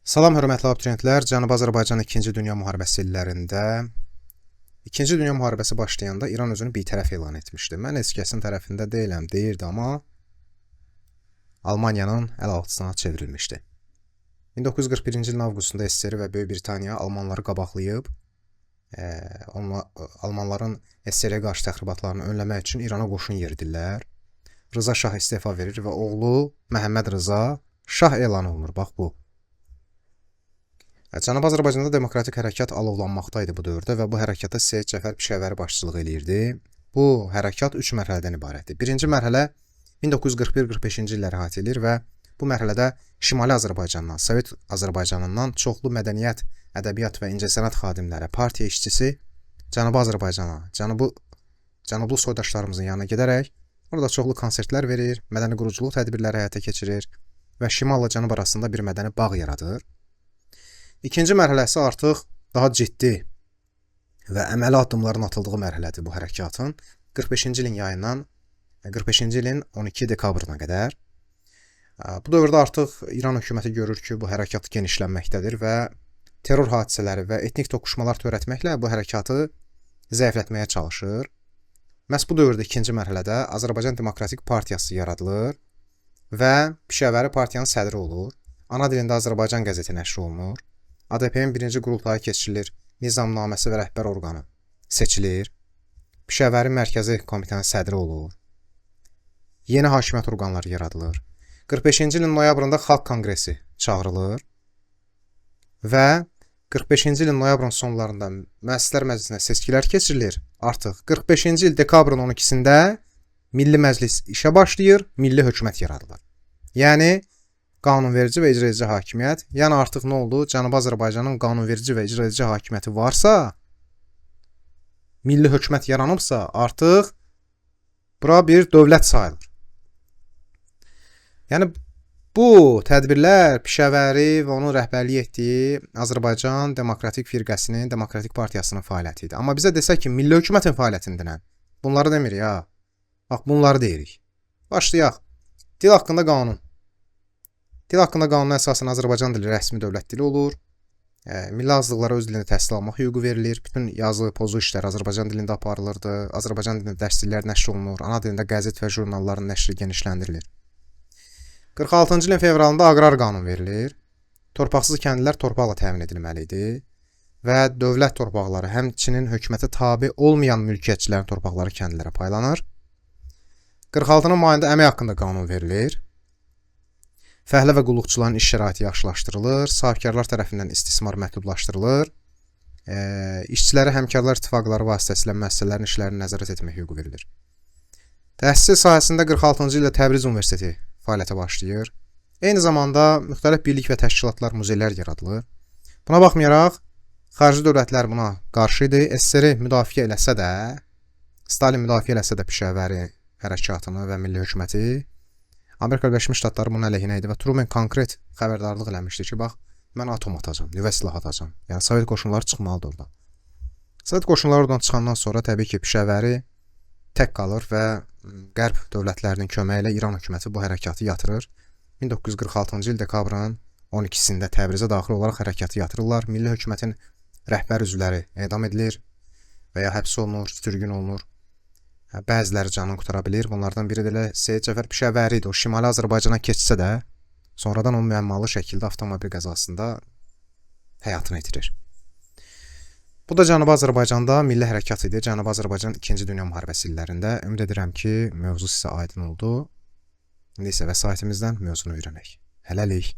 Salam hörmətli abituriyentlər, Cənubi Azərbaycan 2-ci Dünya Müharibəsi illərində 2-ci Dünya Müharibəsi başlayanda İran özünü bitərəf elan etmişdi. Mən heç kəsin tərəfində deyiləm, deyirdi, amma Almaniyanın əl altısına çevrilmişdi. 1941-ci ilin avqustunda SSR və Böyük Britaniya Almanları qabaqlayıb, Almanların SSR-yə qarşı təxribatlarını önləmək üçün İrana qoşun yeridirlər. Rıza Şah istefa verir və oğlu Məhəmməd Rıza Şah elan olunur. Bax bu. Cənubi Azərbaycanda demokratik hərəkat alovlanmaqdaydı bu dövrdə və bu hərəkata Seyid Cəfər Pişəvəri başçılıq eləyirdi. Bu hərəkat 3 mərhələdən ibarətdir. Birinci mərhələ 1941-45-ci illəri əhatə edir və bu mərhələdə Şimali Azərbaycandan, Sovet Azərbaycanından çoxlu mədəniyyət, ədəbiyyat və incəsənət xadimləri, partiya işçisi Cənubi Azərbaycana, cənublu soydaşlarımızın yanına gedərək orada çoxlu konsertlər verir, mədəni quruculuq tədbirləri həyata keçirir və Şimalla Cənub arasında bir mədəni bağ yaradır. İkinci mərhələsi artıq daha ciddi və əməli addımların atıldığı mərhələdir bu hərəkatın. 45-ci ilin yayından 45-ci ilin 12 dekabrına qədər. Bu dövrdə artıq İran hökuməti görür ki, bu hərəkat genişlənməkdədir və terror hadisələri və etnik toqquşmalar törətməklə bu hərəkatı zəiflətməyə çalışır. Məhz bu dövrdə ikinci mərhələdə Azərbaycan Demokratik Partiyası yaradılır və Pişəvəri partiyanın sədri olur. Ana dilində Azərbaycan qəzeti nəşr olunur. ADP-nin birinci qurultayı keçirilir, nizamnaməsi və rəhbər orqanı seçilir, Pişəvəri Mərkəzi Komitənin sədri olur, yeni hakimiyyət orqanları yaradılır, 45-ci ilin noyabrında Xalq Konqresi çağırılır və 45-ci ilin noyabrın sonlarında Müəssislər Məclisinə seçkilər keçirilir. Artıq 45-ci il dekabrın 12-sində Milli Məclis işə başlayır, milli hökumət yaradılır. Yəni, qanunverici və icraedici hakimiyyət. Yəni artıq nə oldu? Cənubi Azərbaycanın qanunverici və icraedici hakimiyyəti varsa, milli hökumət yaranıbsa, artıq bura bir dövlət sayılır. Yəni bu tədbirlər Pişəvəri və onun rəhbərlik etdiyi Azərbaycan Demokratik Firqəsinin, Demokratik Partiyasının fəaliyyəti idi. Amma bizə desək ki, milli hökumətin fəaliyyətindən bunları demirik ha. Bax, bunları deyirik. Başlayaq. Dil haqqında qanun. Dil haqqında qanuna əsasən Azərbaycan dili rəsmi dövlət dili olur. Milli azlıqlara öz dilində təhsil almaq hüququ verilir. Bütün yazı, pozu işlər Azərbaycan dilində aparılırdı. Azərbaycan dilində dərsliklər nəşr olunur. Ana dilində qəzet və jurnalların nəşri genişləndirilir. 46-cı ilin fevralında aqrar qanun verilir. Torpaqsız kəndlilər torpaqla təmin edilməlidir və dövlət torpaqları, həmçinin hökumətə tabe olmayan mülkiyyətçilərin torpaqları kəndlilərə paylanır. 46-nın mayında əmək haqqında qanun verilir. Fəhlə və qulluqçuların iş şəraiti yaxşılaşdırılır, sahibkarlar tərəfindən istismar məhdudlaşdırılır, işçilərə həmkarlar ittifaqları vasitəsilə müəssisələrin işlərini nəzarət etmək hüququ verilir. Təhsil sahəsində 46-cı ildə Təbriz Universiteti fəaliyyətə başlayır. Eyni zamanda müxtəlif birlik və təşkilatlar, muzeylər yaradılır. Buna baxmayaraq, xarici dövlətlər buna qarşı idi. SSR müdafiə eləsə də, Stalin müdafiə eləsə də Pişəvəri hərəkatını və milli hökuməti, Amerika Birləşmiş Ştatları bunun əleyhinə idi və Truman konkret xəbərdarlıq eləmişdi ki, bax, mən atom atacam, nüvə silahı atacam. Yəni, Sovet qoşunları çıxmalıdır oradan. Sovet qoşunları oradan çıxandan sonra təbii ki, Pişəvəri tək qalır və Qərb dövlətlərinin köməyi ilə İran hökuməti bu hərəkatı yatırır. 1946-cı il dekabrın 12-sində Təbrizə daxil olaraq hərəkatı yatırırlar. Milli hökumətin rəhbər üzvləri edam edilir və ya həbs olunur, sürgün olunur. Bəziləri canını qutara bilir. Bunlardan biri də Seyid Cəfər Pişəvəri idi. O Şimali Azərbaycana keçsə də, sonradan o müəmmalı şəkildə avtomobil qəzasında həyatını itirir. Bu da Cənubi Azərbaycanda milli hərəkat idi. Cənubi Azərbaycan 2-ci Dünya Müharibəsi illərində. Ümid edirəm ki, mövzu sizə aydın oldu. İndi isə vəsaitimizdən mövzunu öyrənək. Hələlik.